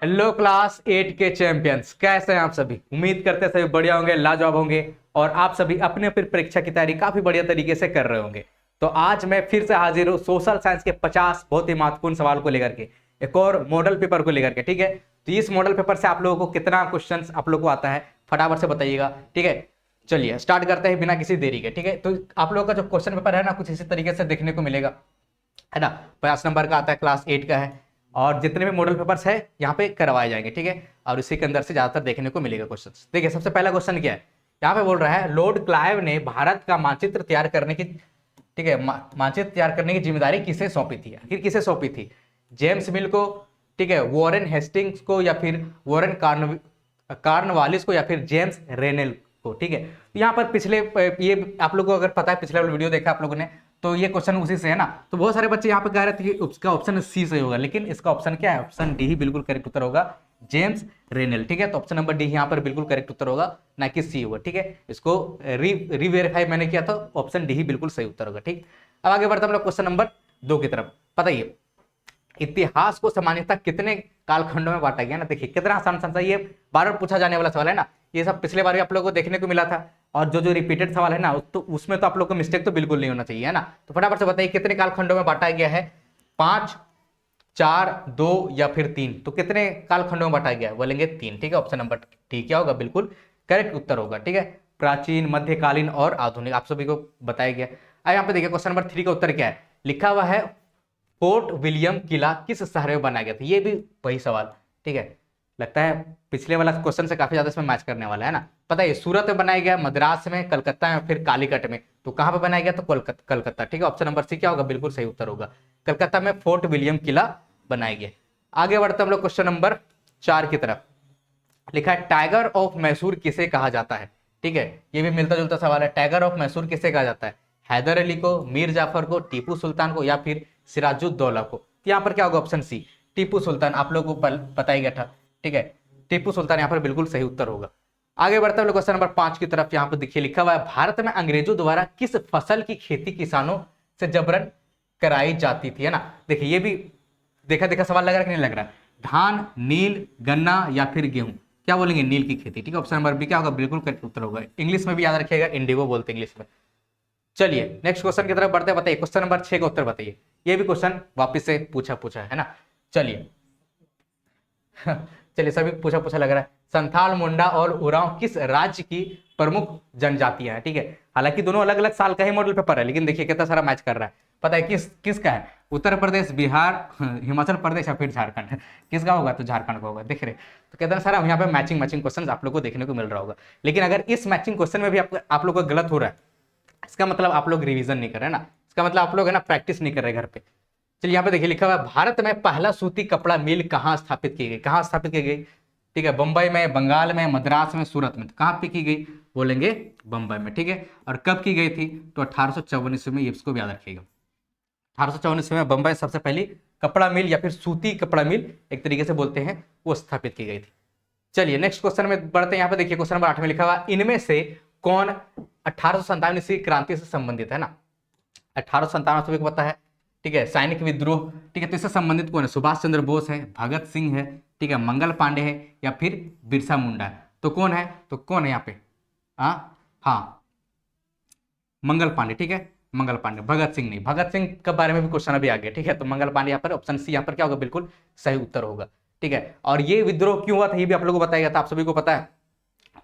Hello class 8 के champions, कैसे हैं आप सभी। उम्मीद करते हैं सभी बढ़िया होंगे, लाजवाब होंगे और आप सभी अपने अपनी परीक्षा की तैयारी काफी बढ़िया तरीके से कर रहे होंगे। तो आज मैं फिर से हाजिर हूँ सोशल साइंस के 50 बहुत ही महत्वपूर्ण सवाल को लेकर के, एक और मॉडल पेपर को लेकर के। ठीक है, तो इस मॉडल पेपर से आप लोगों को कितना क्वेश्चन आप लोगों को आता है फटाफट से बताइएगा। ठीक है, चलिए स्टार्ट करते हैं बिना किसी देरी के। ठीक है, तो आप लोगों का जो क्वेश्चन पेपर है ना, कुछ इसी तरीके से देखने को मिलेगा, है ना। 50 नंबर का आता है, क्लास 8 का है और जितने भी मॉडल पेपर्स है यहाँ पे करवाए जाएंगे। ठीक है, और इसी के अंदर से ज्यादातर देखने को मिलेगा क्वेश्चन। देखिए सबसे पहला क्वेश्चन क्या है, यहाँ पे बोल रहा है लॉर्ड क्लाइव ने भारत का मानचित्र तैयार करने की, ठीक है, मानचित्र तैयार करने की जिम्मेदारी किसे सौंपी थी। आखिर किसे सौंपी थी, जेम्स मिल को, ठीक है, वॉरेन हेस्टिंग्स को, या फिर वॉरेन कार्नवालिस को, या फिर जेम्स रेनेल को। ठीक है, यहाँ पर पिछले ये आप लोगों को अगर पता है, पिछले वीडियो देखा आप लोगों ने, तो ये क्वेश्चन उसी से है ना। तो बहुत सारे बच्चे यहाँ पे कह रहे थे कि उसका ऑप्शन सी सही होगा, लेकिन इसका ऑप्शन क्या है, ऑप्शन डी ही बिल्कुल करेक्ट उत्तर होगा, जेम्स रेनेल। ठीक है, तो ऑप्शन नंबर डी यहाँ पर बिल्कुल करेक्ट उत्तर होगा, ना कि सी होगा। ठीक है, इसको रीवेरीफाई मैंने किया था, ऑप्शन डी ही बिल्कुल सही उत्तर होगा। ठीक, अब आगे बढ़ते हम लोग क्वेश्चन नंबर 2 की तरफ। बताइए इतिहास को सामान्यतः कितने कालखंडों में बांटा गया ना। देखिए कितना आसान सा, ये बार बार पूछा जाने वाला सवाल है ना। ये सब पिछले बार भी आप लोगों को देखने को मिला था, और जो जो रिपीटेड सवाल है ना, तो उसमें तो आप लोग को मिस्टेक तो बिल्कुल नहीं होना चाहिए, है ना। तो फटाफट से बताइए कितने कालखंडों में बांटा गया है, 5, 4, 2 या फिर 3। तो कितने कालखंडों में बांटा गया है, बोलेंगे 3। ठीक है, ऑप्शन नंबर डी क्या होगा, बिल्कुल करेक्ट उत्तर होगा। ठीक है, प्राचीन, मध्यकालीन और आधुनिक आप सभी को बताया गया। यहाँ पे देखिए क्वेश्चन नंबर 3 का उत्तर क्या है, लिखा हुआ है फोर्ट विलियम किला किस शहर में बनाया गया था। ये भी वही सवाल, ठीक है, लगता है पिछले वाला क्वेश्चन से काफी ज्यादा इसमें मैच करने वाला है ना। पता है सूरत में बनाया गया, मद्रास में, कलकत्ता में, फिर कालीकट में। तो कहां पे बनाया गया, तो कलकत्ता। ठीक है, ऑप्शन नंबर सी क्या होगा, बिल्कुल सही उत्तर होगा, कलकत्ता में फोर्ट विलियम किला बनाया गया। आगे बढ़ते हम लोग क्वेश्चन नंबर 4 की तरफ। लिखा है टाइगर ऑफ मैसूर किसे कहा जाता है। ठीक है, ये भी मिलता जुलता सवाल है, टाइगर ऑफ मैसूर किसे कहा जाता है, हैदर अली को, मीर जाफर को, टीपू सुल्तान को, या फिर सिराजुद्दौला को। तो यहाँ पर क्या होगा, ऑप्शन सी टीपू सुल्तान। आप लोगों को बताया गया था, ठीक है, टीपू सुल्तान यहाँ पर बिल्कुल सही उत्तर होगा। आगे बढ़ते हैं क्वेश्चन नंबर 5 की तरफ। यहाँ पर देखिए लिखा हुआ है भारत में अंग्रेजों द्वारा किस फसल की खेती किसानों से जबरन कराई जाती थी, है ना। देखिए ये भी देखा देखा सवाल लग रहा है कि नहीं लग रहा है, धान, नील, गन्ना या फिर गेहूं। क्या बोलेंगे, नील की खेती। ठीक है, ऑप्शन नंबर बी क्या होगा, बिल्कुल करेक्ट उत्तर होगा। इंग्लिश में भी याद रखिएगा, इंडिगो बोलते हैं इंग्लिश में। चलिए नेक्स्ट क्वेश्चन की तरफ बढ़ते हैं। बताइए क्वेश्चन नंबर 6 का उत्तर बताइए। ये भी क्वेश्चन वापस से पूछा है ना। चलिए चलिए सभी पूछा लग रहा है। संथाल, मुंडा और उरांव किस राज्य की प्रमुख जनजातियां हैं। ठीक है, हालांकि दोनों अलग अलग साल का ही मॉडल पेपर है, लेकिन देखिए कितना सारा मैच कर रहा है। पता है किसका है, उत्तर प्रदेश, बिहार, हिमाचल प्रदेश या फिर झारखंड। किसका होगा, तो झारखंड का होगा। देख रहे तो कितना सारा यहाँ पे मैचिंग क्वेश्चन आप लोग को देखने को मिल रहा होगा। लेकिन अगर इस मैचिंग क्वेश्चन में भी आप लोग को गलत हो रहा है, इसका मतलब आप लोग रिवीजन नहीं कर रहे ना, इसका मतलब आप लोग है ना प्रैक्टिस नहीं कर रहे घर पे। चलिए यहाँ पे देखिए लिखा हुआ है भारत में पहला सूती कपड़ा मिल कहाँ स्थापित की गई। कहाँ स्थापित की गई, ठीक है, बंबई में, बंगाल में, मद्रास में, सूरत में। तो कहाँ पे की गई, बोलेंगे बंबई में। ठीक है, और कब की गई थी, तो 1854 में। इसको भी याद रखिएगा, 1854 में बंबई सबसे पहली कपड़ा मिल या फिर सूती कपड़ा मिल एक तरीके से बोलते हैं, वो स्थापित की गई थी। चलिए नेक्स्ट क्वेश्चन में बढ़ते हैं। यहाँ पे देखिए क्वेश्चन नंबर 8 में लिखा हुआ इनमें से कौन 1857 क्रांति से संबंधित है ना। 1857 सभी को पता है, ठीक है, सैनिक विद्रोह। ठीक है, तो इससे संबंधित कौन है, सुभाष चंद्र बोस है, भगत सिंह है, ठीक है, मंगल पांडे है, या फिर बिरसा मुंडा है। तो कौन है, यहाँ पे, हाँ मंगल पांडे। ठीक है, मंगल पांडे, भगत सिंह नहीं। भगत सिंह के बारे में भी क्वेश्चन अभी आ गया। ठीक है, तो मंगल पांडे यहाँ पर, ऑप्शन सी यहाँ पर क्या होगा, बिल्कुल सही उत्तर होगा। ठीक है, और ये विद्रोह क्यों हुआ था ये भी आप लोगों को बताया गया था। आप सभी को पता है,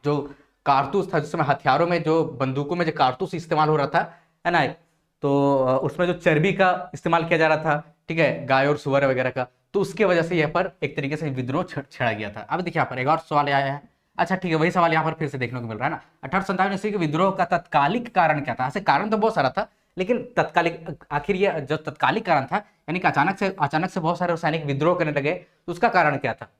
जो कारतूस था, जिसमें हथियारों में, जो बंदूकों में जो कारतूस इस्तेमाल हो रहा था, है ना, तो उसमें जो चर्बी का इस्तेमाल किया जा रहा था, ठीक है, गाय और सुअर वगैरह का, तो उसके वजह से यहाँ पर एक तरीके से विद्रोह छेड़ा गया था। अब देखिए यहाँ पर एक और सवाल आया है। अच्छा ठीक है, वही सवाल यहाँ पर फिर से देखने को मिल रहा है ना। 1857 के विद्रोह का तत्कालिक कारण क्या था। ऐसे कारण तो बहुत सारा था, लेकिन तत्कालिक, आखिर ये जो तत्कालिक कारण था, यानी कि अचानक से बहुत सारे सैनिक विद्रोह करने लगे, तो उसका कारण क्या था,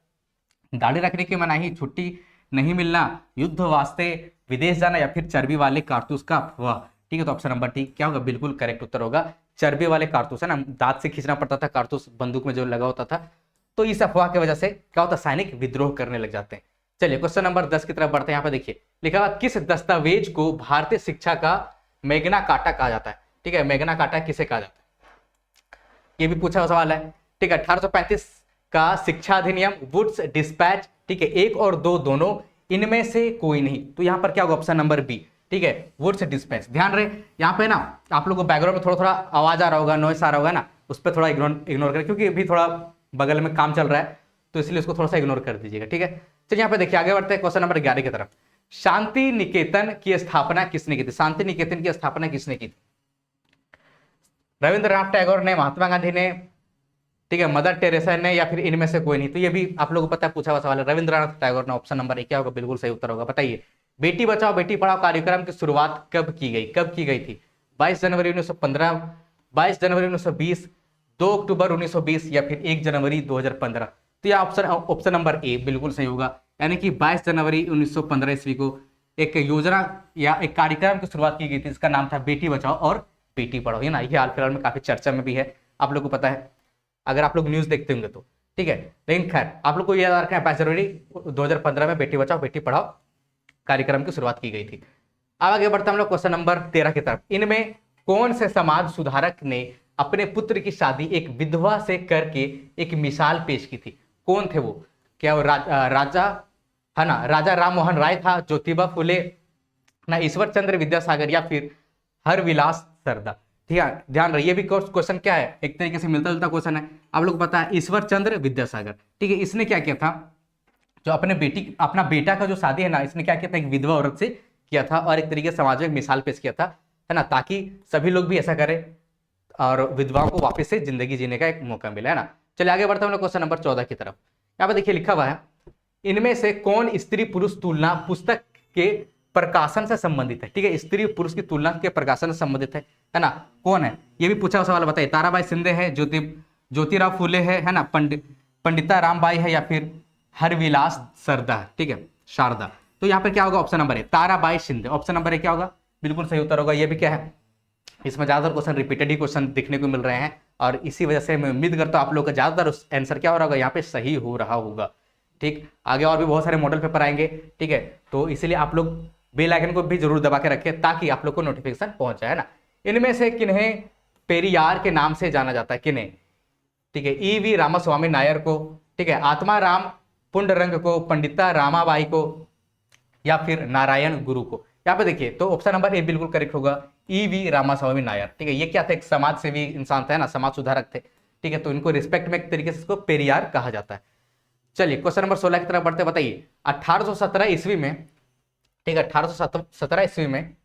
दाढ़ी रखने की मनाही, छुट्टी नहीं मिलना, युद्ध वास्ते विदेश जाना, या फिर चर्बी वाले कारतूस का अफवाह। ठीक है, तो ऑप्शन नंबर डी क्या होगा, बिल्कुल करेक्ट उत्तर होगा, चर्बी वाले कारतूस, है ना, दांत से खींचना पड़ता था कारतूस, बंदूक में जो लगा होता था, तो इस अफवाह की वजह से क्या होता, सैनिक विद्रोह करने लग जाते हैं। चलिए क्वेश्चन नंबर 10 की तरफ बढ़ते हैं। यहाँ पे देखिए लिखा हुआ किस दस्तावेज को भारतीय शिक्षा का मैग्ना कार्टा कहा जाता है। ठीक है, मैग्ना कार्टा किसे कहा जाता है, ये भी पूछा हुआ सवाल है। ठीक है, 1835 का शिक्षा अधिनियम, वुड्स डिस्पैच, ठीक है, एक और दो दोनों, इनमें से कोई नहीं। तो यहां पर क्या होगा, ऑप्शन नंबर बी, ठीक है, वुड्स डिस्पैच। ध्यान रहे यहाँ पे ना आप लोगों को बैकग्राउंड में थोड़ा थोड़ा आवाज आ रहा होगा, नॉइस आ रहा होगा ना, उस पर थोड़ा इग्नोर करें, क्योंकि अभी थोड़ा बगल में काम चल रहा है, तो इसलिए उसको थोड़ा सा इग्नोर कर दीजिएगा, ठीक है। चलिए यहाँ पे देखिए, आगे बढ़ते हैं क्वेश्चन नंबर 11 की तरफ। शांति निकेतन की स्थापना किसने की थी? शांति निकेतन की स्थापना किसने की थी? रविंद्रनाथ टैगोर ने, महात्मा गांधी ने, ठीक है, मदर टेरेसा ने, या फिर इनमें से कोई नहीं? तो ये भी आप लोगों को पता है, पूछा हुआ सवाल है। रविंद्रनाथ टैगोर ने, ऑप्शन नंबर 1 क्या होगा, बिल्कुल सही उत्तर होगा। बताइए, बेटी बचाओ बेटी पढ़ाओ कार्यक्रम की शुरुआत कब की गई? कब की गई थी? 22 जनवरी 1915, 22 जनवरी 1920, 2 अक्टूबर 1920, या फिर 1 जनवरी 2015? तो यह ऑप्शन नंबर ए बिल्कुल सही होगा, यानी कि 22 जनवरी 1915 ईस्वी को एक योजना या एक कार्यक्रम की शुरुआत की गई थी, इसका नाम था बेटी बचाओ और बेटी पढ़ाओ। ये ना, ये हाल फिलहाल में काफी चर्चा में भी है, आप लोग को पता है, अगर आप लोग न्यूज देखते होंगे तो, ठीक है। लेकिन खैर आप लोग को याद रखना है, 22 जनवरी 2015 में बेटी बचाओ बेटी पढ़ाओ कार्यक्रम की शुरुआत की गई थी। अब आगे बढ़ते हम लोग क्वेश्चन नंबर 13 की तरफ। इनमें कौन से समाज सुधारक ने अपने पुत्र की शादी एक विधवा से करके एक मिसाल पेश की थी? कौन थे वो? क्या वो राजा है ना, राजा राम मोहन राय था, ज्योतिबा फुले ना, ईश्वर चंद्र विद्यासागर, या फिर हरविलास सरदा? ठीक है, ध्यान रहे, ये भी क्वेश्चन क्या है, एक तरीके से मिलता जुलता क्वेश्चन है। आप लोग को पता है ईश्वर चंद्र विद्यासागर, ठीक है, इसने क्या किया था, जो अपना बेटा का जो शादी है ना, इसने क्या किया था, एक विधवा औरत से किया था, और एक तरीके से समाज में एक मिसाल पेश किया था, है ना, ताकि सभी लोग भी ऐसा करें और विधवाओं को वापस से जिंदगी जीने का एक मौका मिला, है ना। चलिए आगे बढ़ते हैं हम लोग क्वेश्चन नंबर 14 की तरफ। यहाँ पे देखिए लिखा हुआ है, इनमें से कौन स्त्री पुरुष तुलना पुस्तक के प्रकाशन से संबंधित है? ठीक है, स्त्री पुरुष की तुलना के प्रकाशन से संबंधित है ना, कौन है? ये भी पूछा हुआ सवाल, बताइए। ताराबाई शिंदे है, ज्योतिराव फूले है ना, पंडिता रामबाई है, या फिर हरविलास सरदा है, ठीक है, शारदा? तो यहाँ पे क्या होगा, option number A, Tarabai Shinde. Option number A क्या होगा, बिल्कुल सही उत्तर होगा। ये भी क्या है, इसमें ज्यादातर क्वेश्चन रिपीटेड ही क्वेश्चन देखने को मिल रहे हैं, और इसी वजह से मैं उम्मीद करता हूँ आप लोग का ज्यादातर आंसर क्या हो रहा होगा, यहाँ पे सही हो रहा होगा। ठीक, आगे और भी बहुत सारे मॉडल पेपर आएंगे, ठीक है, तो इसीलिए आप लोग बेल आइकन को भी जरूर दबा के रखें, ताकि आप लोग को नोटिफिकेशन पहुंच जाए ना। इनमें से किन्हें पेरियार के नाम से जाना जाता है? किन्हें? ठीक है, ईवी रामास्वामी नायर को, ठीक है, आत्माराम पुंडरंग को, पंडिता रामाबाई को, या फिर नारायण गुरु को? यहाँ पे देखिए, तो ऑप्शन नंबर ए बिल्कुल करेक्ट होगा, ईवी रामास्वामी नायर। ठीक है, ये क्या थे, एक समाज सेवी इंसान थे ना, समाज सुधारक थे, ठीक है, तो इनको रिस्पेक्ट में एक तरीके से इसको पेरियार कहा जाता है। चलिए क्वेश्चन नंबर 16 की तरफ बढ़ते, बताइए 1817 ईस्वी में, ठीक है, 1817 ईस्वी में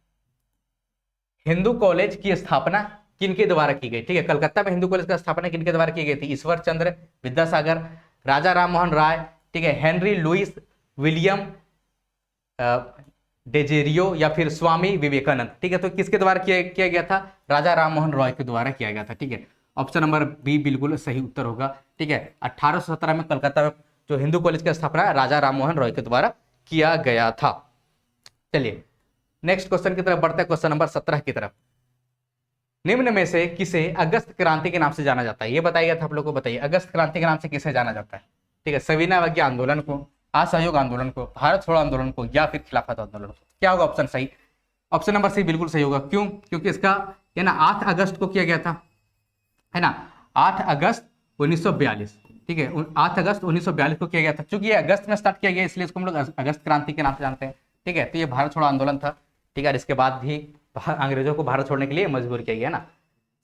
हिंदू कॉलेज की स्थापना किनके द्वारा की गई? ठीक है, कलकत्ता में हिंदू कॉलेज की स्थापना किनके द्वारा की गई थी? ईश्वर चंद्र विद्यासागर, राजा राम मोहन राय, ठीक है, हेनरी लुइस विलियम डेजेरियो, या फिर स्वामी विवेकानंद? ठीक है, तो किसके द्वारा किया गया था? राजा राम मोहन रॉय के द्वारा किया गया था। ठीक है, ऑप्शन नंबर बी बिल्कुल सही उत्तर होगा। ठीक है, 1817 में कलकत्ता में जो हिंदू कॉलेज की स्थापना राजा राम मोहन रॉय के द्वारा किया गया था। चलिए नेक्स्ट क्वेश्चन की तरफ बढ़ते हैं, क्वेश्चन नंबर 17 की तरफ। निम्न में से किसे अगस्त क्रांति के नाम से जाना जाता है? ये बताया गया था आप लोग को, बताइए अगस्त क्रांति के नाम से किसे जाना जाता है? ठीक है, सविनय अवज्ञा आंदोलन को, असहयोग आंदोलन को, भारत छोड़ो आंदोलन को, या फिर खिलाफत आंदोलन को? क्या होगा ऑप्शन सही? ऑप्शन नंबर सी बिल्कुल सही होगा। क्यों? क्योंकि इसका है ना 8 अगस्त को किया गया था, है ना, 8 अगस्त 1942। ठीक है, 8 अगस्त 1942 को किया गया था। चूंकि ये अगस्त में स्टार्ट किया गया, इसलिए इसको हम लोग अगस्त क्रांति के नाम से जानते हैं। ठीक है, तो ये भारत छोड़ो आंदोलन था। ठीक है, इसके बाद भी अंग्रेजों को भारत छोड़ने के लिए मजबूर किया गया ना।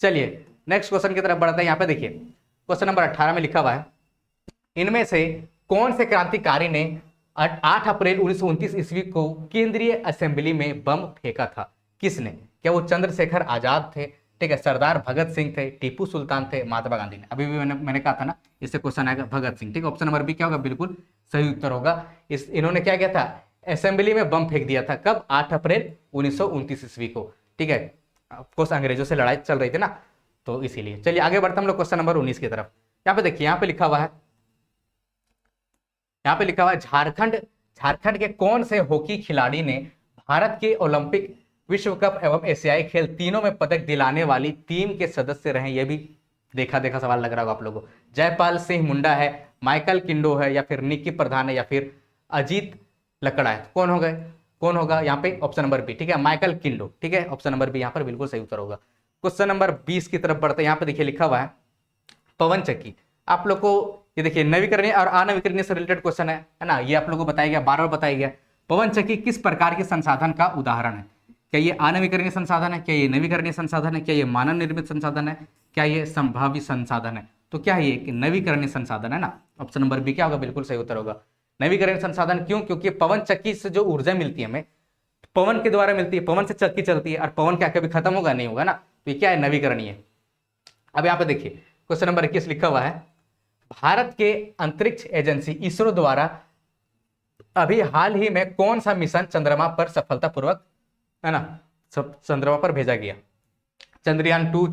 चलिए नेक्स्ट क्वेश्चन की तरफ बढ़ते हैं। यहाँ पे देखिए क्वेश्चन नंबर 18 में लिखा हुआ है, इनमें से कौन से क्रांतिकारी ने 8 अप्रैल 1929 ईस्वी को केंद्रीय असेंबली में बम फेंका था? किसने? क्या वो चंद्रशेखर आजाद थे? ठीक है, सरदार भगत सिंह थे, टीपू सुल्तान थे, महात्मा गांधी ने? अभी भी मैंने कहा था ना, इससे क्वेश्चन आएगा भगत सिंह। ठीक है, ऑप्शन नंबर बी क्या होगा, बिल्कुल सही उत्तर होगा। इन्होंने क्या किया था, असेंबली में बम फेंक दिया था। कब? 8 अप्रैल 1929 ईस्वी को। ठीक है, ऑफकोर्स अंग्रेजों से लड़ाई चल रही थी ना, तो इसीलिए। चलिए आगे बढ़ते हम लोग क्वेश्चन नंबर 19 की तरफ। यहाँ पे देखिए, यहाँ पे लिखा हुआ है, झारखंड के कौन से हॉकी खिलाड़ी ने भारत के ओलंपिक, विश्व कप एवं एशियाई खेल तीनों में पदक दिलाने वाली टीम के सदस्य रहे? ये भी देखा सवाल लग रहा होगा आप लोगों को। जयपाल सिंह मुंडा है, माइकल किंडो है, या फिर निक्की प्रधान है, या फिर अजीत लकड़ा है? कौन होगा यहाँ पे? Option number B. ठीक है, माइकल किंडो। ठीक है, ऑप्शन नंबर बी यहाँ पर बिल्कुल सही उत्तर होगा। क्वेश्चन नंबर 20 की तरफ बढ़ते हैं। यहाँ पे देखिए लिखा हुआ है, पवन चक्की। आप लोग को ये देखिए नवीकरणीय और अनवीकरणीय से रिलेटेड क्वेश्चन है ना, ये आप लोगों को बताया गया, बार बार बताया गया। पवन चक्की किस प्रकार के संसाधन का उदाहरण है? क्या ये अनवीकरणीय संसाधन है, क्या ये नवीकरणीय संसाधन है, क्या ये मानव निर्मित संसाधन है, क्या ये संभावी संसाधन है? तो क्या है ये नवीकरणीय संसाधन है ना, ऑप्शन नंबर बी क्या होगा, बिल्कुल सही उत्तर होगा नवीकरणीय संसाधन। क्यों? क्योंकि पवन चक्की से जो ऊर्जा मिलती है हमें, पवन के द्वारा मिलती है, पवन से चक्की चलती है, और पवन क्या कभी खत्म होगा? नहीं होगा ना, तो ये क्या है, नवीकरणीय। अब यहाँ पे देखिए क्वेश्चन नंबर 21 लिखा हुआ है, भारत के अंतरिक्ष एजेंसी इसरो द्वारा अभी हाल ही में कौन सा मिशन चंद्रमा पर सफलतापूर्वक, है ना, चंद्रमा पर भेजा गया? चंद्रयान 2,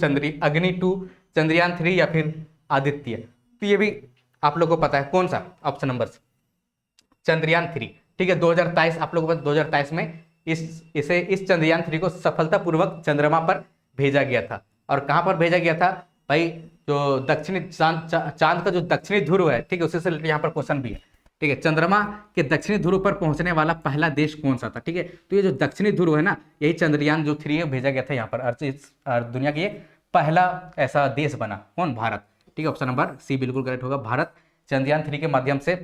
अग्नि 2, चंद्रयान 3 या फिर आदित्य? तो ये भी आप लोगों को पता है कौन सा, ऑप्शन नंबर चंद्रयान 3, ठीक है। 2023 आप लोगों को 2023 में इस चंद्रयान 3 को सफलतापूर्वक चंद्रमा पर भेजा गया था। और कहां पर भेजा गया था भाई? जो दक्षिणी चांद का जो दक्षिणी ध्रुव है, ठीक है, उससे रिलेटेड यहाँ पर क्वेश्चन भी है, ठीक है। चंद्रमा के दक्षिणी ध्रुव पर पहुंचने वाला पहला देश कौन सा था? ठीक है, तो ये जो दक्षिणी ध्रुव है ना, यही चंद्रयान जो 3 भेजा गया था यहाँ पर, दुनिया के पहला ऐसा देश बना, कौन? भारत, ठीक है। ऑप्शन नंबर सी बिल्कुल करेक्ट होगा, भारत चंद्रयान 3 के माध्यम से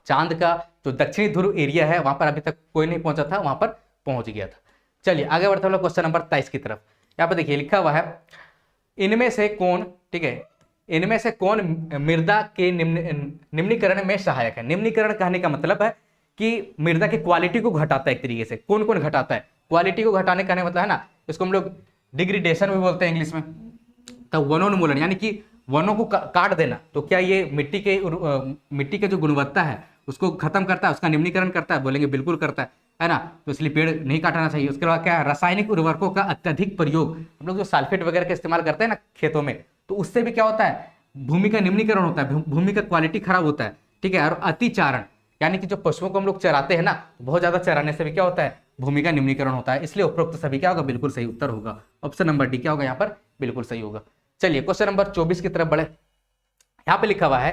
चांद का जो दक्षिणी ध्रुव एरिया है वहां पर अभी तक कोई नहीं पहुंचा था, वहां पर पहुंच गया था। चलिए आगे बढ़ते हैं हम लोग क्वेश्चन नंबर 23 की तरफ। यहाँ पर देखिए लिखा हुआ है, इनमें से कौन, ठीक है, इनमें से कौन मृदा के निम्नीकरण में सहायक है? निम्नीकरण कहने का मतलब है कि मृदा की क्वालिटी को घटाता है एक तरीके से। कौन कौन घटाता है? क्वालिटी को घटाने का मतलब है ना, इसको हम लोग डिग्रेडेशन भी बोलते हैं इंग्लिश में। तो वनोन्मूलन यानी कि वनों को काट देना, तो क्या ये मिट्टी के जो गुणवत्ता है उसको खत्म करता है, उसका निम्नीकरण करता है? बोलेंगे बिल्कुल करता है ना। तो इसलिए पेड़ नहीं काटना चाहिए। उसके बाद क्या है, रासायनिक उर्वरकों का अत्यधिक प्रयोग, हम लोग जो सल्फेट वगैरह का इस्तेमाल करते हैं ना खेतों में, तो उससे भी क्या होता है, भूमि का निम्नीकरण होता है, भूमि का क्वालिटी खराब होता है, ठीक है। और अतिचारण यानी कि जो पशुओं को हम लोग चराते हैं ना, बहुत ज्यादा चराने से भी क्या होता है, भूमि का निम्नीकरण होता है। इसलिए उपरोक्त सभी क्या होगा, बिल्कुल सही उत्तर होगा, ऑप्शन नंबर डी क्या होगा यहाँ पर, बिल्कुल सही होगा। चलिए क्वेश्चन नंबर 24 की तरफ बढ़े। यहाँ पे लिखा हुआ है,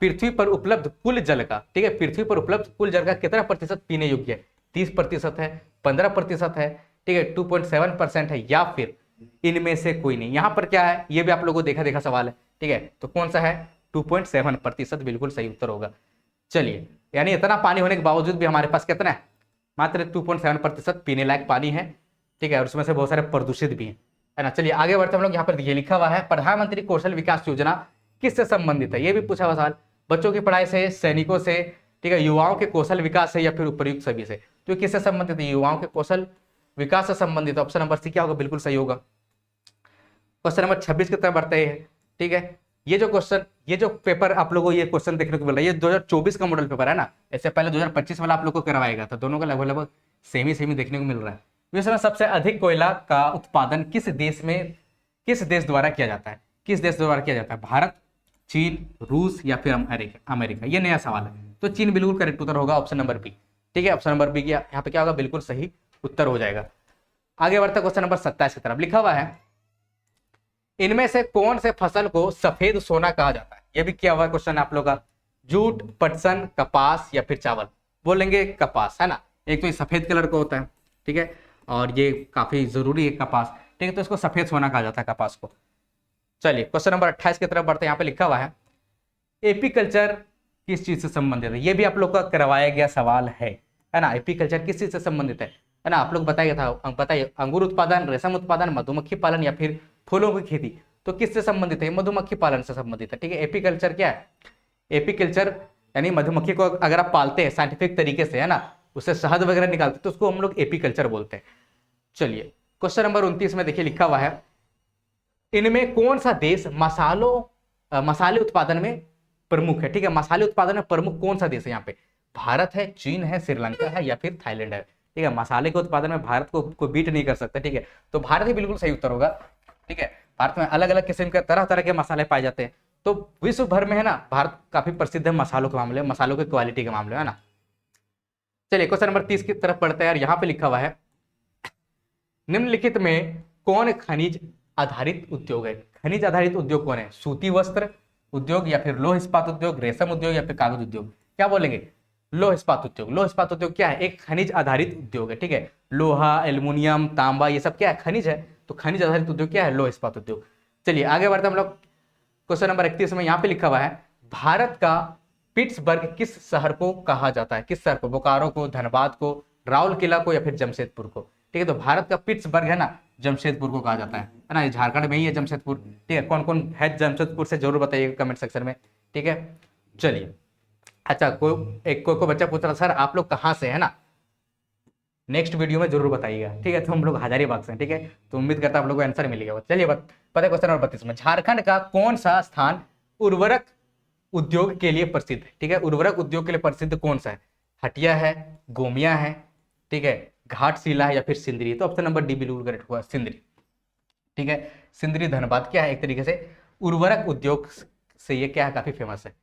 पृथ्वी पर उपलब्ध कुल जल का, ठीक है, पृथ्वी पर उपलब्ध कुल जल का कितना प्रतिशत पीने योग्य है? 30% है, 15% है, ठीक है, 2.7% है, या फिर इनमें से कोई नहीं? यहाँ पर क्या है, ये भी आप लोगों को देखा देखा सवाल है, ठीक है। तो कौन सा है, 2.7% बिल्कुल सही उत्तर होगा। चलिए, यानी इतना पानी होने के बावजूद भी हमारे पास कितना है, मात्र 2.7% पीने लायक पानी है, ठीक है। और उसमें से बहुत सारे प्रदूषित भी है ना। चलिए आगे बढ़ते हम लोग। यहाँ पर ये लिखा हुआ है, प्रधानमंत्री कौशल विकास योजना किससे संबंधित है? ये भी पूछा हुआ सवाल, बच्चों की पढ़ाई से, सैनिकों से, ठीक है, युवाओं के कौशल विकास से, या फिर उपयुक्त सभी से? तो किससे संबंधित है? युवाओं के कौशल विकास से संबंधित। ऑप्शन नंबर सी क्या होगा, बिल्कुल सही होगा। क्वेश्चन नंबर 26 की तरफ बढ़ते हैं, ठीक है। ये जो क्वेश्चन, ये जो पेपर आप लोगों को ये क्वेश्चन देखने को मिल रहा है, ये 2024 का मॉडल पेपर है ना। इससे पहले 2025 वाला आप लोग को करवाएगा, तो दोनों का लगभग सेम ही देखने को मिल रहा है। विश्व में सबसे अधिक कोयला का उत्पादन किस देश द्वारा किया जाता है? किस देश द्वारा किया जाता है? भारत, चीन, रूस या फिर अमेरिका? ये नया सवाल है, तो चीन बिल्कुल करेक्ट उत्तर होगा, ऑप्शन नंबर बी, ठीक है। ऑप्शन नंबर बी यहाँ पे क्या होगा, बिल्कुल सही उत्तर हो जाएगा। आगे बढ़ता क्वेश्चन नंबर 27 की तरफ। लिखा हुआ है, इनमें से कौन से फसल को सफेद सोना कहा जाता है? ये भी क्या हुआ क्वेश्चन आप लोग का, जूट, पटसन, कपास या फिर चावल? बोलेंगे कपास, है ना। एक तो ये सफेद कलर का होता है, ठीक है, और ये काफी जरूरी है कपास, ठीक है, तो इसको सफेद सोना कहा जाता है कपास को। चलिए क्वेश्चन नंबर 28 की तरफ बढ़ते हैं। यहाँ पे लिखा हुआ है, एपीकल्चर किस चीज से संबंधित है? ये भी आप लोग का करवाया गया सवाल है ना। एपीकल्चर किस चीज से संबंधित है ना, आप लोग बताइए, अंगूर उत्पादन, रेशम उत्पादन, मधुमक्खी पालन या फिर फूलों की खेती? तो किससे संबंधित है? मधुमक्खी पालन से संबंधित है, ठीक है। एपीकल्चर क्या है? एपीकल्चर यानी मधुमक्खी को अगर आप पालते हैं साइंटिफिक तरीके से, है ना, उससे शहद वगैरह निकालते, तो उसको हम लोग एपीकल्चर बोलते हैं। चलिए क्वेश्चन नंबर 29 में देखिए लिखा हुआ है, इनमें कौन सा देश मसाले उत्पादन में प्रमुख है? ठीक है, मसाले उत्पादन में प्रमुख कौन सा देश है? यहाँ पे भारत है, चीन है, श्रीलंका है या फिर थाईलैंड है? ठीक है, मसाले के उत्पादन में भारत को बीट नहीं कर सकता, ठीक है, तो भारत ही बिल्कुल सही उत्तर होगा, ठीक है। भारत में अलग अलग किस्म के तरह तरह के मसाले पाए जाते हैं, तो विश्व भर में, है ना, भारत काफी प्रसिद्ध है मसालों के मामले में, मसालों की क्वालिटी के मामले में, है ना। चलिए क्वेश्चन नंबर 30 की तरफ पढ़ते हैं। यहाँ पे लिखा हुआ है, निम्नलिखित में कौन खनिज आधारित उद्योग है? खनिज आधारित उद्योग कौन है? सूती वस्त्र उद्योग या फिर लौह इस्पात उद्योग, रेशम उद्योग या फिर कागज उद्योग? क्या बोलेंगे? लौह इस्पात उद्योग। लौह इस्पात उद्योग क्या है? एक खनिज आधारित उद्योग है, ठीक है। लोहा, एल्युमिनियम, तांबा, ये सब क्या है? खनिज है, तो खनिज आधारित उद्योग क्या है? लौह इस्पात उद्योग। चलिए आगे बढ़ते हम लोग क्वेश्चन नंबर 31 में। यहाँ पे लिखा हुआ है, भारत का पिट्सबर्ग किस शहर को कहा जाता है? किस शहर को? बोकारो को, धनबाद को, राउरकेला को, या फिर जमशेदपुर को? ठीक है, तो भारत का पिट्सबर्ग है ना, जमशेदपुर को कहा जाता है ना, ये झारखंड में ही है जमशेदपुर। ठीक है, कौन कौन है जमशेदपुर से जरूर बताइएगा कमेंट सेक्शन में। ठीक है, चलिए। अच्छा, कोई बच्चा पूछ रहा सर आप लोग कहाँ से है ना, नेक्स्ट वीडियो में जरूर बताइएगा। ठीक है, तो हम लोग हजारीबाग से हैं। ठीक है, तो उम्मीद करता हूं आप लोगों को आंसर मिलेगा। चलिए पता क्वेश्चन नंबर 32 में, झारखंड का कौन सा स्थान उर्वरक उद्योग के लिए प्रसिद्ध है? ठीक है, उर्वरक उद्योग के लिए प्रसिद्ध कौन सा है? हटिया है, गोमिया है, ठीक है, घाटशिला है, या फिर सिंदरी? तो ऑप्शन नंबर डी बिल्कुल करेक्ट हुआ, सिंदरी। ठीक है, सिंदरी धनबाद क्या है, एक तरीके से उर्वरक उद्योग से ये क्या है, काफी फेमस है।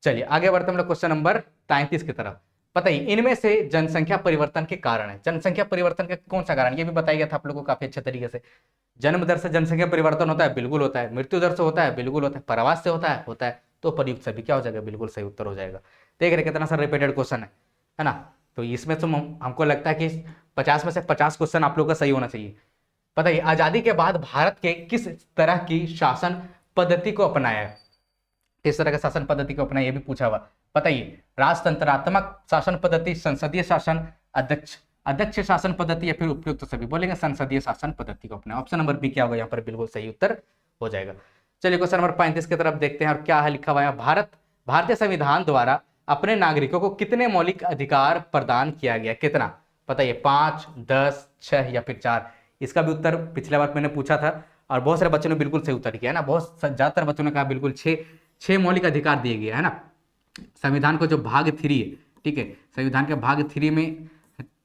चलिए आगे बढ़ते हम लोग क्वेश्चन नंबर 33 की तरफ। बताइए इनमें से जनसंख्या परिवर्तन के कारण है, जनसंख्या परिवर्तन का कौन सा कारण? ये भी बताया गया था आप लोगों को काफी अच्छे तरीके से। जन्म दर से जनसंख्या परिवर्तन होता है, बिल्कुल होता है। मृत्यु दर से होता है, बिल्कुल होता है। प्रवास से होता है, होता है। तो प्रयुक्त सभी क्या हो जाएगा, बिल्कुल सही उत्तर हो जाएगा। देख रहे कितना सा रिपीटेड क्वेश्चन है ना। तो इसमें तो हमको लगता है कि 50 में से 50 क्वेश्चन आप लोग का सही होना चाहिए। बताइए आजादी के बाद भारत के किस तरह की शासन पद्धति को अपनाया है? किस तरह का शासन पद्धति को अपनाया, ये भी पूछा हुआ। बताइए राजतंत्रात्मक शासन पद्धति, संसदीय शासन, अध्यक्ष शासन पद्धति, या फिर उपयुक्त सभी? बोलेंगे संसदीय शासन पद्धति को अपनाया। ऑप्शन नंबर बी क्या होगा यहाँ पर, बिल्कुल सही उत्तर हो जाएगा। चलिए क्वेश्चन नंबर 35 की तरफ देखते हैं और क्या है लिखा हुआ है। भारतीय संविधान द्वारा अपने नागरिकों को कितने मौलिक अधिकार प्रदान किया गया? कितना? बताइए 5, 10, 6 या फिर 4? इसका भी उत्तर पिछले बार मैंने पूछा था और बहुत सारे बच्चों ने बिल्कुल सही उत्तर किया है ना। बहुत ज्यादातर बच्चों ने कहा बिल्कुल 6 मौलिक अधिकार दिए गए है ना। संविधान को जो भाग 3 है, ठीक है, संविधान के भाग 3 में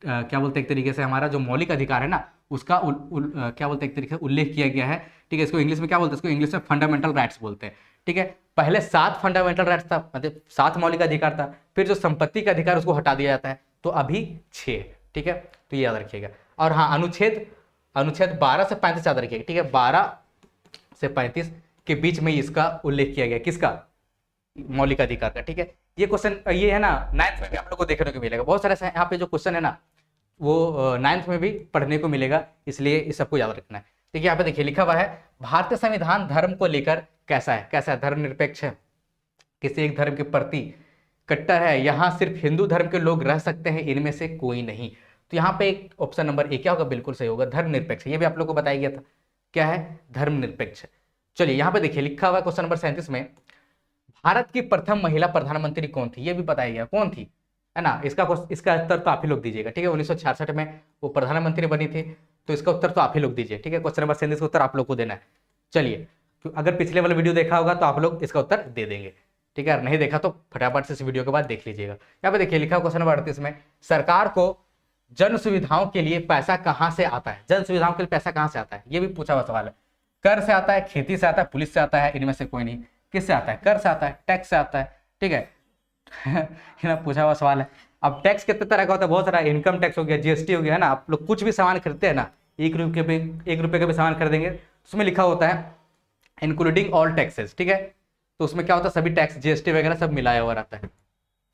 क्या बोलते हैं, एक तरीके से हमारा जो मौलिक अधिकार है ना उसका क्या बोलते हैं, एक तरीके से उल्लेख किया गया है। ठीक है, इसको इंग्लिश में क्या बोलते हैं, इसको इंग्लिश में फंडामेंटल राइट्स बोलते हैं। ठीक है, पहले 7 फंडामेंटल राइट्स था, मतलब 7 मौलिक अधिकार था। फिर जो संपत्ति का अधिकार उसको हटा दिया जाता है, तो अभी 6। ठीक है, तो ये याद रखिएगा। और हाँ, अनुच्छेद 12 से 35 याद रखिएगा। ठीक है, 12 से 35 के बीच में इसका उल्लेख किया गया, किसका? मौलिक अधिकार का। ठीक है, ये क्वेश्चन ये है ना 9th में भी आप लोग को देखने को मिलेगा। बहुत सारे यहाँ पे जो क्वेश्चन है ना वो 9th में भी पढ़ने को मिलेगा, इसलिए इस सबको याद रखना है। ठीक है, यहाँ पे देखिए लिखा हुआ है भारतीय संविधान धर्म को लेकर कैसा है? कैसा है? धर्मनिरपेक्ष है, किसी एक धर्म के प्रति कट्टर है, यहाँ सिर्फ हिंदू धर्म के लोग रह सकते हैं, इनमें से कोई नहीं। तो यहाँ पे एक ऑप्शन नंबर ए क्या होगा, बिल्कुल सही होगा, धर्मनिरपेक्ष। ये भी आप लोग को बताया गया था, क्या है? धर्मनिरपेक्ष। चलिए यहाँ पे देखिए लिखा हुआ है क्वेश्चन नंबर 37 में, भारत की प्रथम महिला प्रधानमंत्री कौन थी? ये भी बताया गया कौन थी, है ना। इसका उत्तर तो आप ही लोग दीजिएगा। ठीक है, 1966 में वो प्रधानमंत्री बनी थी, तो इसका उत्तर तो आप ही लोग दीजिए। ठीक है, क्वेश्चन नंबर 37 का उत्तर आप लोग को देना है। चलिए, अगर पिछले वाला वीडियो देखा होगा तो आप लोग इसका उत्तर दे देंगे। ठीक है, नहीं देखा तो फटाफट से इस वीडियो के बाद देख लीजिएगा। यहाँ पे देखिए लिखा क्वेश्चन नंबर 38 में, सरकार को जन सुविधाओं के लिए पैसा कहाँ से आता है? जन सुविधाओं के लिए पैसा कहाँ से आता है, ये भी पूछा हुआ सवाल है। कर से आता है, खेती से आता है, पुलिस से आता है, इनमें से कोई नहीं। किससे आता है? कर से आता है, टैक्स से आता है। ठीक है पूछा हुआ सवाल है। अब टैक्स कितने तरह का होता है? बहुत सारा। इनकम टैक्स हो गया, जीएसटी हो गया, है ना। आप लोग कुछ भी सामान खरीदते हैं ना, 1 रुपये का भी सामान खरीदेंगे, उसमें लिखा होता है इंक्लूडिंग ऑल टैक्सेस। ठीक है, तो उसमें क्या होता है, सभी टैक्स, जीएसटी वगैरह सब मिलाया हुआ रहता है।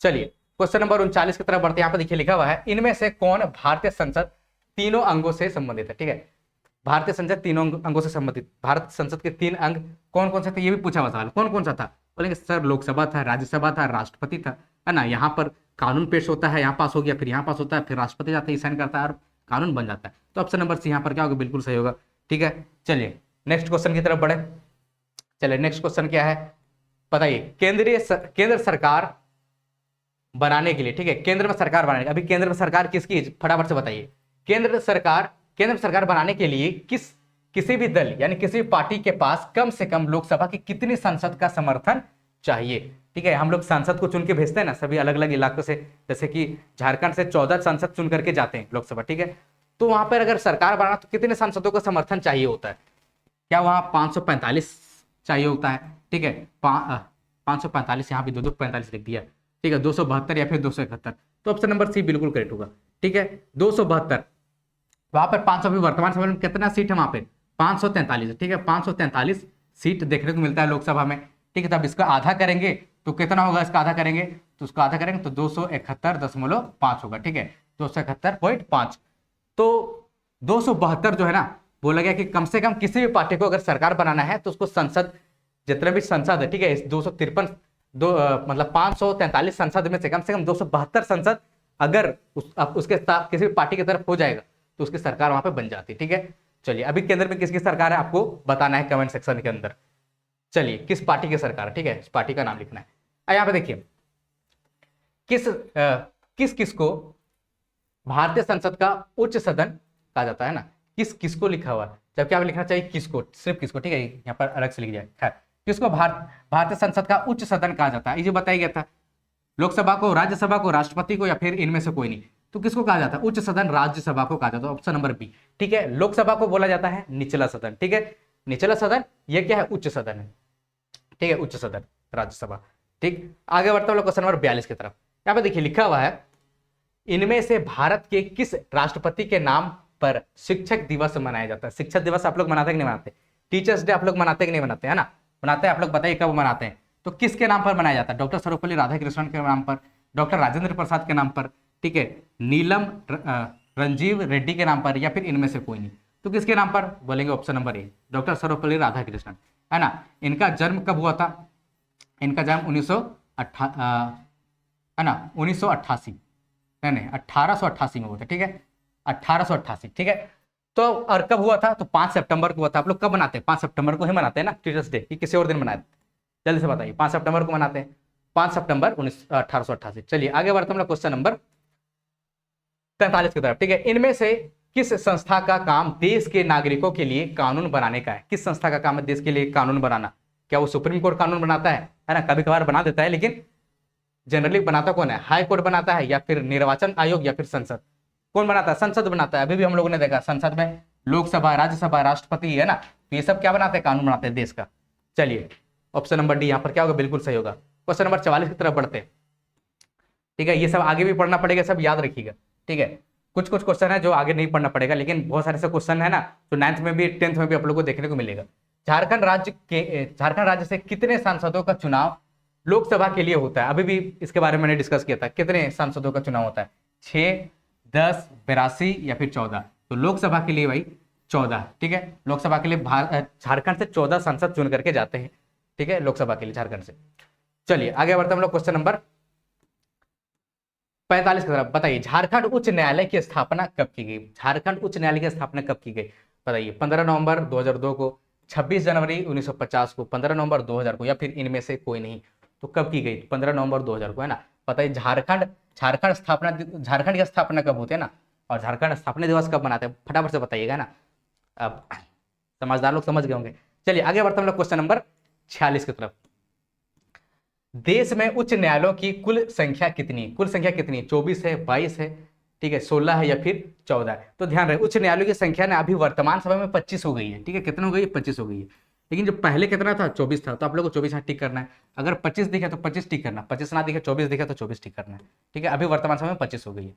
चलिए क्वेश्चन नंबर 39 की तरफ बढ़ते हैं। यहाँ पे देखिए लिखा हुआ है, इनमें से कौन भारतीय संसद तीनों अंगों से संबंधित है? ठीक है, भारतीय संसद तीनों अंगों से संबंधित। भारत संसद के 3 अंग कौन कौन से थे? ये भी पूछा हुआ सवाल, कौन कौन सा था? बोलेंगे सर लोकसभा था, राज्यसभा था, राष्ट्रपति था, है ना। यहाँ पर कानून पेश होता है, यहाँ पास हो गया, फिर यहाँ पास होता है, फिर राष्ट्रपति जाता है, साइन करता है और कानून बन जाता है। तो ऑप्शन नंबर सी यहाँ पर क्या होगा, बिल्कुल सही होगा। ठीक है, चलिए नेक्स्ट क्वेश्चन की तरफ बढ़े। चलिए नेक्स्ट क्वेश्चन क्या है बताइए। केंद्र सरकार बनाने के लिए, ठीक है, केंद्र में सरकार बनाने, अभी केंद्र में सरकार किसकी, फटाफट से बताइए। केंद्र सरकार बनाने के लिए किसी भी दल यानी किसी भी पार्टी के पास कम से कम लोकसभा की कितनी सांसद का समर्थन चाहिए? ठीक है, हम लोग सांसद को चुन के भेजते हैं ना सभी अलग अलग इलाकों से, जैसे कि झारखंड से 14 सांसद चुन करके जाते हैं लोकसभा। ठीक है, तो वहां पर अगर सरकार बनाना तो कितने सांसदों का समर्थन चाहिए होता है? क्या वहां 545 चाहिए होता है? ठीक है, 545, यहाँ भी 245 लिख दिया। ठीक है, 272 या फिर 271। तो ऑप्शन नंबर सी बिल्कुल करेक्ट होगा। ठीक है, 272। वहां पर 500 भी वर्तमान समय में कितना सीट है वहां पे? 543। ठीक है, 543 सीट देखने को मिलता है लोकसभा में। ठीक है, तब इसका आधा करेंगे तो कितना होगा? इसका आधा करेंगे तो उसका आधा करेंगे तो 271.5 होगा। ठीक है, 271.5। तो 272 जो है ना, बोला गया कि कम से कम किसी भी पार्टी को अगर सरकार बनाना है तो उसको संसद, जितने भी संसद है, ठीक है, 253 मतलब 543 संसद में से कम 272 संसद अगर उसके साथ किसी भी पार्टी की तरफ हो जाएगा तो उसकी सरकार वहां पे बन जाती है। ठीक है, चलिए अभी केंद्र में किसकी सरकार है आपको बताना है कमेंट सेक्शन के अंदर। चलिए किस पार्टी की सरकार है, ठीक है, इस पार्टी का नाम लिखना है। यहाँ पे देखिए किस किस को भारतीय संसद का उच्च सदन कहा जाता है ना, किस किसको लिखा हुआ है, जबकि आप लिखना चाहिए किसको, सिर्फ किसको। ठीक है, यहाँ पर अलग से लिख जाए। खैर, किसको भारतीय संसद का उच्च सदन कहा जाता है, ये बताया गया था। लोकसभा को, राज्यसभा को, राष्ट्रपति को, या फिर इनमें से कोई नहीं। तो किसको कहा जाता है उच्च सदन? राज्यसभा को कहा जाता है, ऑप्शन नंबर बी। ठीक है, लोकसभा को बोला जाता है निचला सदन। ठीक है, निचला सदन, ये क्या है? उच्च सदन है। ठीक है, उच्च सदन राज्यसभा। ठीक, आगे बढ़ता हूँ क्वेश्चन नंबर 42 की तरफ। यहाँ पे देखिए लिखा हुआ है, इनमें से भारत के किस राष्ट्रपति के नाम पर शिक्षक दिवस मनाया जाता है? शिक्षक दिवस आप लोग मनाते कि नहीं मनाते? टीचर्स डे आप लोग मनाते कि नहीं मनाते? है ना, मनाते हैं। आप लोग बताइए कब मनाते हैं? तो किसके नाम पर मनाया जाता है? डॉक्टर सर्वपल्ली राधाकृष्णन के नाम पर, डॉक्टर राजेंद्र प्रसाद के नाम पर, ठीक है, नीलम रंजीव रेड्डी के नाम पर, या फिर इनमें से कोई नहीं। तो किसके नाम पर बोलेंगे? Option number A, doctor Sarvepalli Radhakrishnan, है ना। इनका जन्म कब हुआ था? इनका जन्म 1988 नहीं 1888 में हुआ था। ठीक है, 1888। ठीक है, तो और कब हुआ था? तो 5 सितंबर को हुआ था। आप लोग कब मनाते हैं? 5 सितंबर को ही मनाते हैं ना टीचर्स डे, कि किसी और दिन मनाते? जल्दी से बताइए। 5 सितंबर को मनाते हैं, 5 सितंबर 1888। चलिए आगे बढ़ते हैं हम लोग क्वेश्चन नंबर 43 की तरफ। ठीक है, इनमें से किस संस्था का काम देश के नागरिकों के लिए कानून बनाने का है? किस संस्था का काम है देश के लिए कानून बनाना? क्या वो सुप्रीम कोर्ट कानून बनाता है ना? कभी कभार बना देता है, लेकिन जनरली बनाता कौन है? हाई कोर्ट बनाता है, या फिर निर्वाचन आयोग, या फिर संसद? कौन बनाता है? संसद बनाता है। अभी भी हम लोगों ने देखा संसद में लोकसभा, राज्यसभा, राष्ट्रपति, है ना, तो ये सब क्या बनाते हैं? कानून बनाते हैं देश का। चलिए ऑप्शन नंबर डी यहाँ पर क्या होगा? बिल्कुल सही होगा। क्वेश्चन नंबर 44 की तरफ बढ़ते हैं। ठीक है, ये सब आगे भी पढ़ना पड़ेगा, सब याद रखिएगा। ठीक है, कुछ कुछ क्वेश्चन है जो आगे नहीं पढ़ना पड़ेगा, लेकिन बहुत सारे से क्वेश्चन है ना, तो 9th में भी 10th में भी आप लोग को देखने को मिलेगा। झारखंड राज्य से कितने सांसदों का चुनाव लोकसभा के लिए होता है? अभी भी इसके बारे में मैंने डिस्कस किया था। कितने सांसदों का चुनाव होता है? 6, 10, 82 या फिर 14? तो लोकसभा के लिए भाई 14। ठीक है, लोकसभा के लिए झारखंड से 14 सांसद चुन करके जाते हैं। ठीक है, लोकसभा के लिए झारखंड से। चलिए आगे बढ़ते हम लोग क्वेश्चन नंबर 45 की तरफ। बताइए झारखंड उच्च न्यायालय की स्थापना कब की गई? झारखंड उच्च न्यायालय की स्थापना कब की गई बताइए? 15 नवंबर 2002 को, 26 जनवरी 1950 को, 15 नवंबर 2000 को, या फिर इनमें से कोई नहीं? तो कब की गई? 15 नवंबर 2000 को, है ना। बताइए झारखंड की स्थापना कब होती है ना, और झारखंड स्थापना दिवस कब मनाते हैं? फटाफट से बताइएगा ना, अब समझदार लोग समझ गए होंगे। चलिए आगे बढ़ते हम लोग क्वेश्चन नंबर 46 की तरफ। देश में उच्च न्यायालयों की कुल संख्या कितनी? कुल संख्या कितनी? 24 है, 22 है, ठीक है, 16 है, या फिर 14 है? तो ध्यान रहे उच्च न्यायालयों की संख्या ना अभी वर्तमान समय में 25 हो गई है। ठीक है, कितना हो गई है? 25 हो गई है। लेकिन जो पहले कितना था? 24 था। तो आप लोग को 24 यहाँ टिक करना है। अगर 25 दिखे तो 25 टिक करना, 25 ना दिखे, 24 दिखे तो 24 टिक करना है। ठीक है, अभी वर्तमान समय में 25 हो गई है।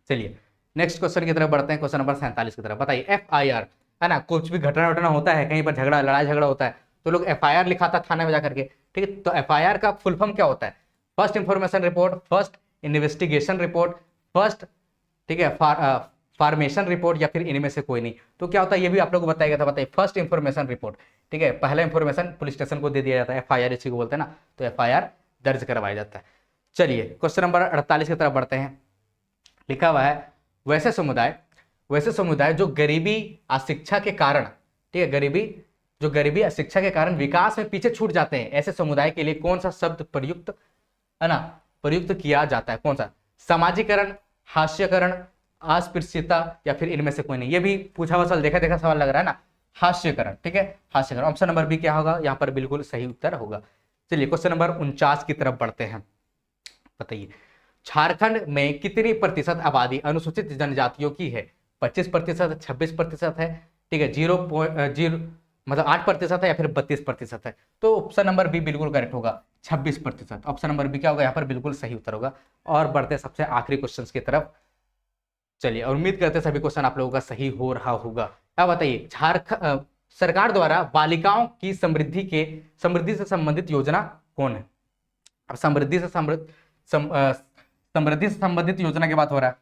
चलिए नेक्स्ट क्वेश्चन की तरफ बढ़ते हैं, क्वेश्चन नंबर 47 की तरफ। बताइए FIR, है ना, कुछ भी घटना वटना होता है, कहीं पर झगड़ा, लड़ाई झगड़ा होता है, तो लोग FIR लिखाता थाने में जाकर के। ठीक है, तो FIR का फुल फॉर्म क्या होता है? First information report, first investigation report, first, ठीक है, फॉर्मेशन रिपोर्ट, या फिर इनमें से कोई नहीं? तो क्या होता है ये भी आप लोग को बताया गया था। बताइए फर्स्ट इंफॉर्मेशन रिपोर्ट। ठीक है, पहला इंफॉर्मेशन पुलिस स्टेशन को दे दिया जाता है, FIR इसी को बोलते हैं ना, तो FIR दर्ज करवाया जाता है। चलिए क्वेश्चन नंबर 48 की तरफ बढ़ते हैं। लिखा हुआ है वैसे समुदाय जो गरीबी अशिक्षा के कारण, ठीक है, गरीबी अशिक्षा के कारण विकास में पीछे छूट जाते हैं, ऐसे समुदाय के लिए कौन सा शब्द प्रयुक्त, है ना, प्रयुक्त किया जाता है? कौन सा? समाजीकरण, हास्यकरण, अस्पृश्यता, या फिर इनमें से कोई नहीं? ये भी पूछा हुआ देखा सवाल लग रहा है ना, हास्यकरण। ठीक है, हास्यकरण, ऑप्शन नंबर बी क्या होगा यहाँ पर? बिल्कुल सही उत्तर होगा। चलिए क्वेश्चन नंबर 49 की तरफ बढ़ते हैं। बताइए झारखंड में कितनी प्रतिशत आबादी अनुसूचित जनजातियों की है? 25%, 26% है, ठीक है, 0.0 मतलब 8% है, या फिर 32% है? तो ऑप्शन नंबर बी बिल्कुल करेक्ट होगा, 26%। ऑप्शन नंबर बी क्या होगा यहाँ पर? बिल्कुल सही उत्तर होगा। और बढ़ते सबसे आखिरी क्वेश्चन की तरफ। चलिए और उम्मीद करते हैं सभी क्वेश्चन आप लोगों का सही हो रहा होगा। अब बताइए झारखंड सरकार द्वारा बालिकाओं की समृद्धि से संबंधित योजना कौन है? अब समृद्धि से संबंधित योजना की बात हो रहा है,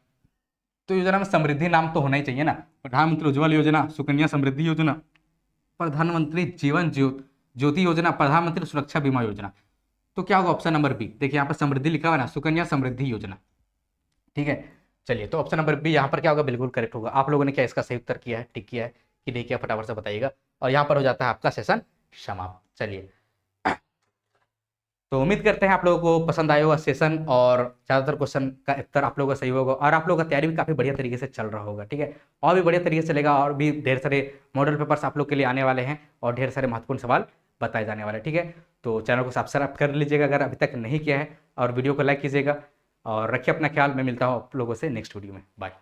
तो योजना में समृद्धि नाम तो होना ही चाहिए ना। प्रधानमंत्री उज्ज्वल योजना, सुकन्या समृद्धि योजना, प्रधानमंत्री जीवन ज्योति योजना, प्रधानमंत्री सुरक्षा बीमा योजना। तो क्या होगा ऑप्शन नंबर बी। देखिए यहाँ पर समृद्धि लिखा हुआ है ना, सुकन्या समृद्धि योजना। ठीक है, चलिए तो ऑप्शन नंबर बी यहाँ पर क्या होगा, बिल्कुल करेक्ट होगा। आप लोगों ने क्या इसका सही उत्तर किया है, टिक किया है कि नहीं किया, फटाफट से बताइएगा। और यहाँ पर हो जाता है आपका सेशन समाप्त। चलिए तो उम्मीद करते हैं आप लोगों को पसंद आया होगा सेशन, और ज़्यादातर क्वेश्चन का उत्तर आप लोगों का सही होगा, और आप लोगों का तैयारी भी काफ़ी बढ़िया तरीके से चल रहा होगा। ठीक है, और भी बढ़िया तरीके से चलेगा, और भी ढेर सारे मॉडल पेपर्स आप लोग के लिए आने वाले हैं, और ढेर सारे महत्वपूर्ण सवाल बताए जाने वाले हैं। ठीक है, तो चैनल को सब्सक्राइब कर लीजिएगा अगर अभी तक नहीं किया है, और वीडियो को लाइक कीजिएगा, और रखिए अपना ख्याल। मैं मिलता हूँ आप लोगों से नेक्स्ट वीडियो में। बाय।